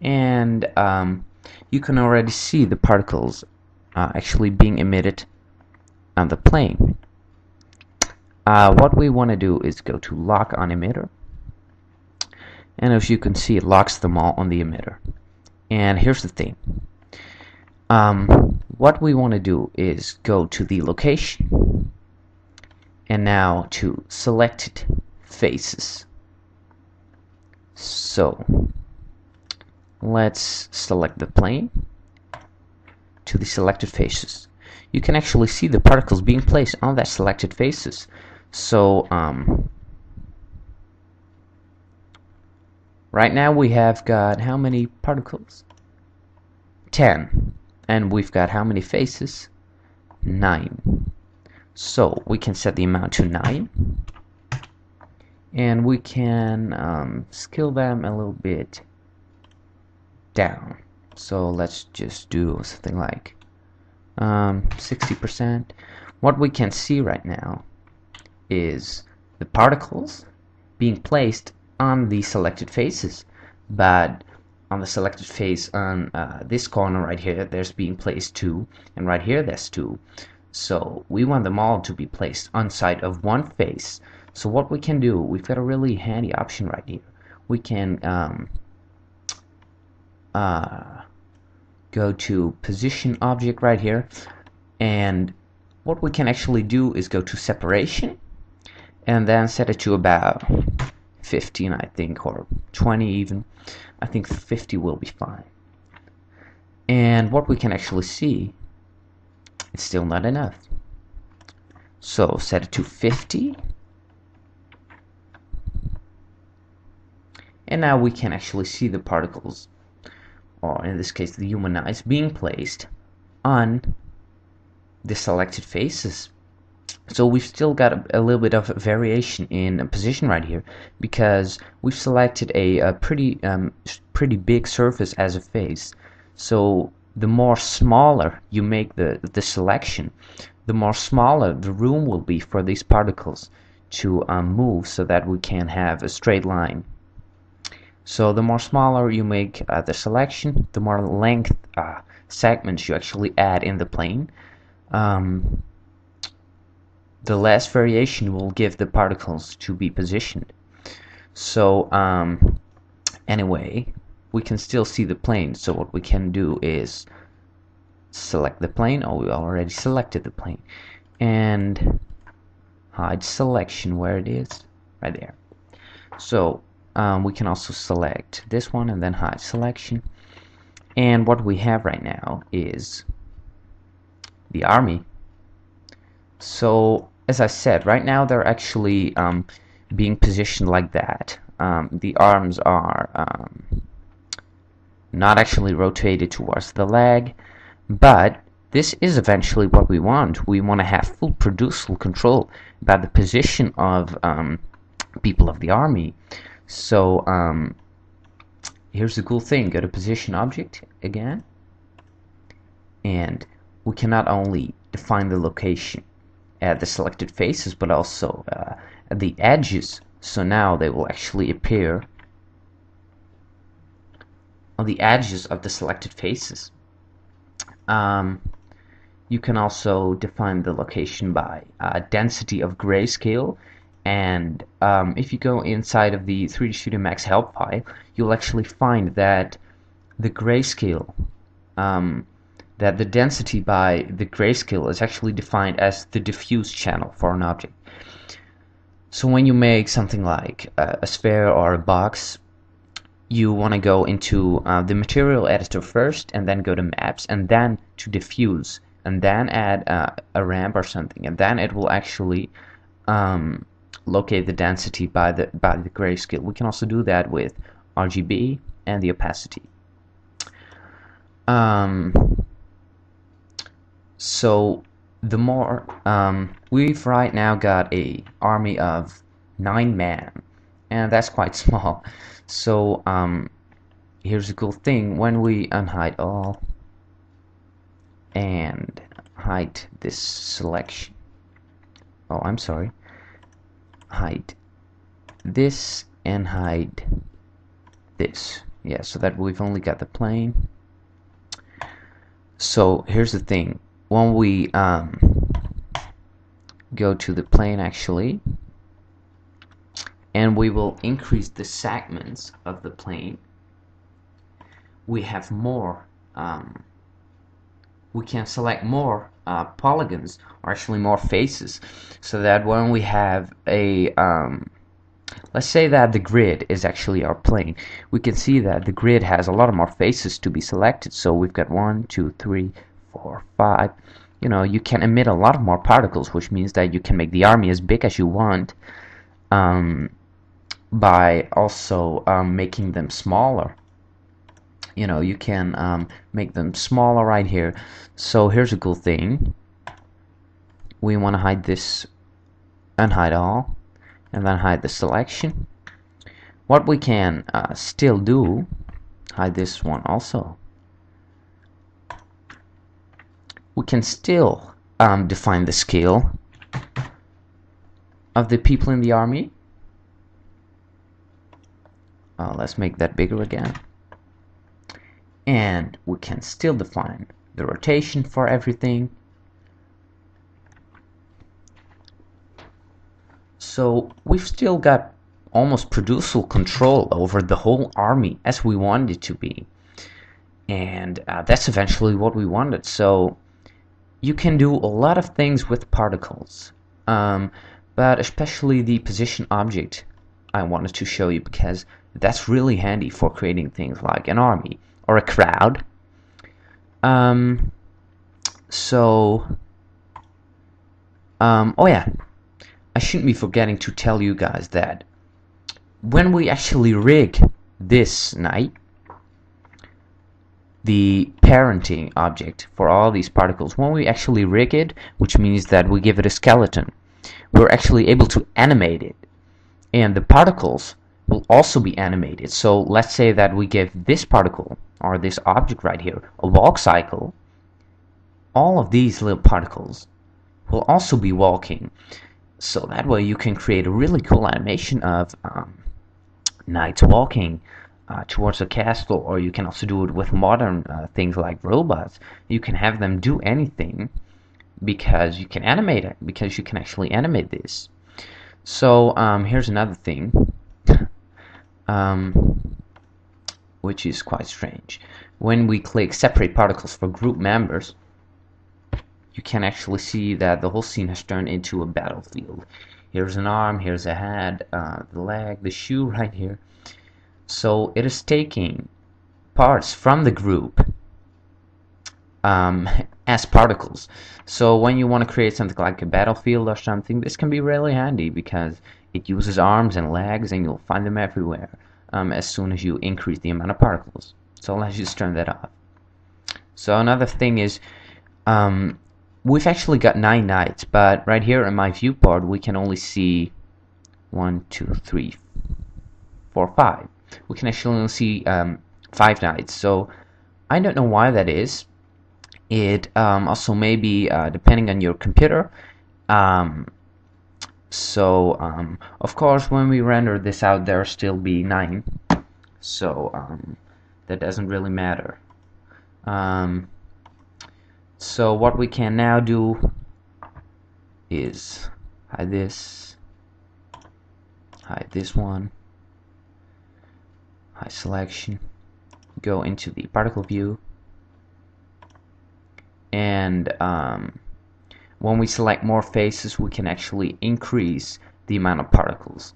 and you can already see the particles actually being emitted on the plane. What we want to do is go to lock on emitter, and as you can see, it locks them all on the emitter. And here's the thing, what we want to do is go to the location, and now to selected faces. So let's select the plane to the selected faces. You can actually see the particles being placed on that selected faces. So right now we have got how many particles? 10. And we've got how many faces? 9. So we can set the amount to 9. And we can scale them a little bit down. So let's just do something like 60%. What we can see right now is the particles being placed on the selected faces, but on the selected face on this corner right here, there's being placed 2, and right here there's 2. So we want them all to be placed on side of one face. So what we can do, we've got a really handy option right here. We can go to position object right here, and what we can actually do is go to separation and then set it to about 15, I think, or 20 even. I think 50 will be fine. And what we can actually see, it's still not enough. So set it to 50. And now we can actually see the particles, or in this case the human eyes, being placed on the selected faces. So we've still got a little bit of variation in position right here, because we've selected a pretty big surface as a face. So the more smaller you make the selection, the more smaller the room will be for these particles to move, so that we can have a straight line. So the more smaller you make the selection, the more length segments you actually add in the plane, the less variation will give the particles to be positioned. So anyway, we can still see the plane. So what we can do is select the plane. Oh, we already selected the plane, and hide selection where it is, right there. So we can also select this one and then hide selection. And what we have right now is the army. So as I said, right now they're actually being positioned like that. The arms are not actually rotated towards the leg, but this is eventually what we want. We want to have full producible control about the position of people of the army. So here's the cool thing. Go to position object again, and we can not only define the location at the selected faces, but also at the edges. So now they will actually appear on the edges of the selected faces. You can also define the location by density of grayscale, and if you go inside of the 3D Studio Max help file, you'll actually find that the grayscale, that the density by the grayscale is actually defined as the diffuse channel for an object. So when you make something like a sphere or a box, you want to go into the material editor first, and then go to maps, and then to diffuse, and then add a ramp or something, and then it will actually locate the density by the grayscale. We can also do that with RGB and the opacity. So the more we've right now got a army of 9 men, and that's quite small. So here's a cool thing. When we unhide all and hide this selection, oh, I'm sorry, hide this and hide this. Yeah, so that we've only got the plane. So here's the thing. When we go to the plane actually, and we will increase the segments of the plane, we have more we can select more polygons, or actually more faces, so that when we have a let's say that the grid is actually our plane, we can see that the grid has a lot of more faces to be selected. So we've got 1, 2, 3, 4, 5. You can emit a lot of more particles, which means that you can make the army as big as you want, by also making them smaller. You can make them smaller right here. So here's a cool thing. We want to hide this, unhide all, and then hide the selection. What we can still do, hide this one also. We can still define the scale of the people in the army. Let's make that bigger again. And we can still define the rotation for everything. So we've still got almost producial control over the whole army as we want it to be. And that's eventually what we wanted. So you can do a lot of things with particles, but especially the position object I wanted to show you, because that's really handy for creating things like an army or a crowd. Oh yeah, I shouldn't be forgetting to tell you guys that when we actually rig this knight, the parenting object for all these particles, when we actually rig it, which means that we give it a skeleton, we're actually able to animate it, and the particles will also be animated. So let's say that we give this particle, or this object right here, a walk cycle. All of these little particles will also be walking, so that way you can create a really cool animation of knights walking towards a castle. Or you can also do it with modern things like robots. You can have them do anything, because you can animate it, because you can actually animate this. So here's another thing, which is quite strange. When we click separate particles for group members, you can actually see that the whole scene has turned into a battlefield. Here's an arm, here's a head, the leg, the shoe right here. So it is taking parts from the group as particles. So when you want to create something like a battlefield or something, this can be really handy, because it uses arms and legs, and you'll find them everywhere as soon as you increase the amount of particles. So let's just turn that off. So another thing is, we've actually got 9 knights, but right here in my viewport we can only see 1, 2, 3, 4, 5. We can actually only see 5 knights. So I don't know why that is. It also may be depending on your computer. Of course, when we render this out, there will still be 9. So that doesn't really matter. So what we can now do is hide this one, hide selection, go into the particle view, and when we select more faces, we can actually increase the amount of particles.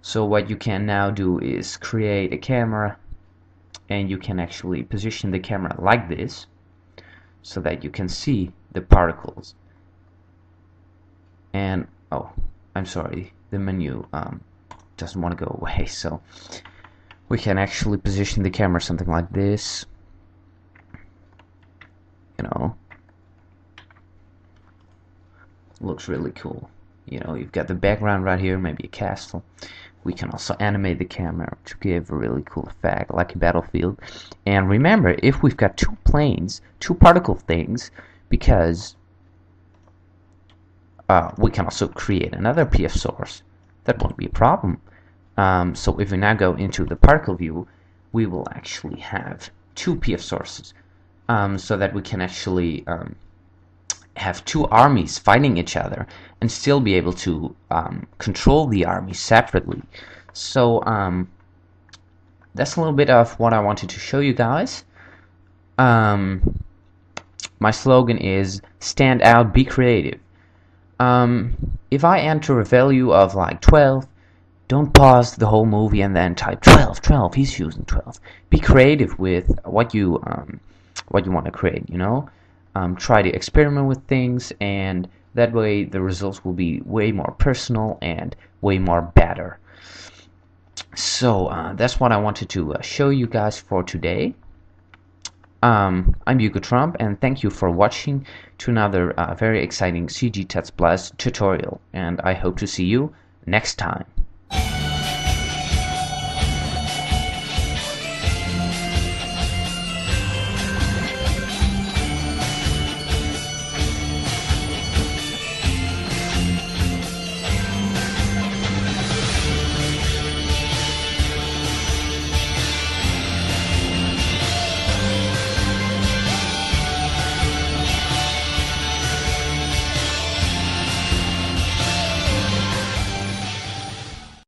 So what you can now do is create a camera, and you can actually position the camera like this, so that you can see the particles. And oh, I'm sorry, the menu doesn't want to go away, so we can actually position the camera something like this. Looks really cool. You've got the background right here, maybe a castle. We can also animate the camera to give a really cool effect, like a battlefield. And remember, if we've got 2 planes, 2 particle things, because we can also create another PF source, that won't be a problem. So if we now go into the particle view, we will actually have two PF sources, so that we can actually have two armies fighting each other and still be able to control the armies separately. So that's a little bit of what I wanted to show you guys. My slogan is stand out, be creative. If I enter a value of like 12, don't pause the whole movie and then type 12, 12, he's using 12. Be creative with what you want to create, you know? Try to experiment with things, and that way the results will be way more personal and way more better. So that's what I wanted to show you guys for today. I'm Hugo Trump, and thank you for watching to another very exciting CG Test Plus tutorial, and I hope to see you next time.